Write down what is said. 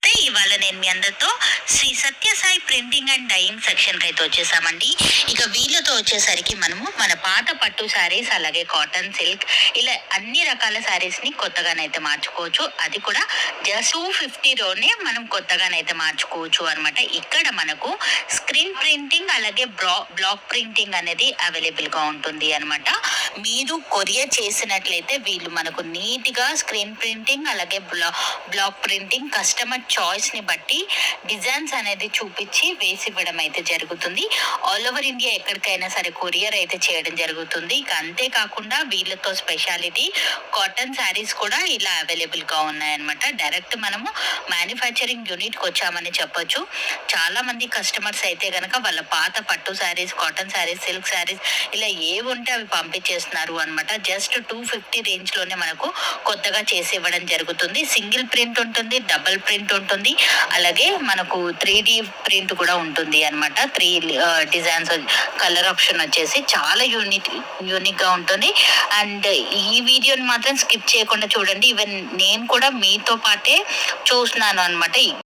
ఇవాళ నేను మీ అందరితో Shri Sathya Sai printing and dyeing section కి అయితే వచ్చేసామండి. ఇక వీళ్ళతో వచ్చేసరికి మనము మన పాత పట్టు శారీస్ అలాగే కాటన్ సిల్క్ ఇలా అన్ని రకాల శారీస్ ని కొత్తగానైతే మార్చుకోవచ్చు. అది కూడా జస్ట్ 250లోనే మనం కొత్తగానైతే మార్చుకోవచ్చు అనమాట. ఇక్కడ మనకు స్క్రీన్ ప్రింటింగ్ అలాగే బ్లాక్ ప్రింటింగ్ అనేది అవైలబుల్ గా ఉంటుంది అనమాట. మీరు కొరియర్ చేసినట్లయితే వీళ్ళు మనకు నీట్ గా స్క్రీన్ ప్రింటింగ్ అలాగే బ్లాక్ ప్రింటింగ్ కస్టమర్ చాయిస్ ని బట్టి డిజైన్స్ అనేది చూపించి వేసి ఇవ్వడం అయితే జరుగుతుంది. ఆల్ ఓవర్ ఇండియా ఎక్కడికైనా సరే కొరియర్ అయితే చేయడం జరుగుతుంది. ఇక అంతేకాకుండా వీళ్ళతో స్పెషాలిటీ కాటన్ శారీస్ కూడా ఇలా అవైలబుల్ గా ఉన్నాయన్నమాట. డైరెక్ట్ మనము మ్యానుఫ్యాక్చరింగ్ యూనిట్ కి వచ్చామని చెప్పొచ్చు. చాలా మంది కస్టమర్స్ అయితే గనక వాళ్ళ పాత పట్టు శారీస్, కాటన్ శారీస్, సిల్క్ శారీస్ ఇలా ఏవి ఉంటే అవి పంపించేస్తున్నారు అనమాట. జస్ట్ 250 రేంజ్ లోనే మనకు కొత్తగా చేసి ఇవ్వడం జరుగుతుంది. సింగిల్ ప్రింట్ ఉంటుంది, డబుల్ ప్రింట్ ఉంటుంది, అలాగే మనకు 3D ప్రింట్ కూడా ఉంటుంది అనమాట. 3 డిజైన్స్ కలర్ ఆప్షన్ వచ్చేసి చాలా యూనిక్ గా ఉంటుంది. అండ్ ఈ వీడియోని మాత్రం స్కిప్ చేయకుండా చూడండి. ఈవెన్ నేను కూడా మీతో పాటే చూస్తున్నాను అనమాట.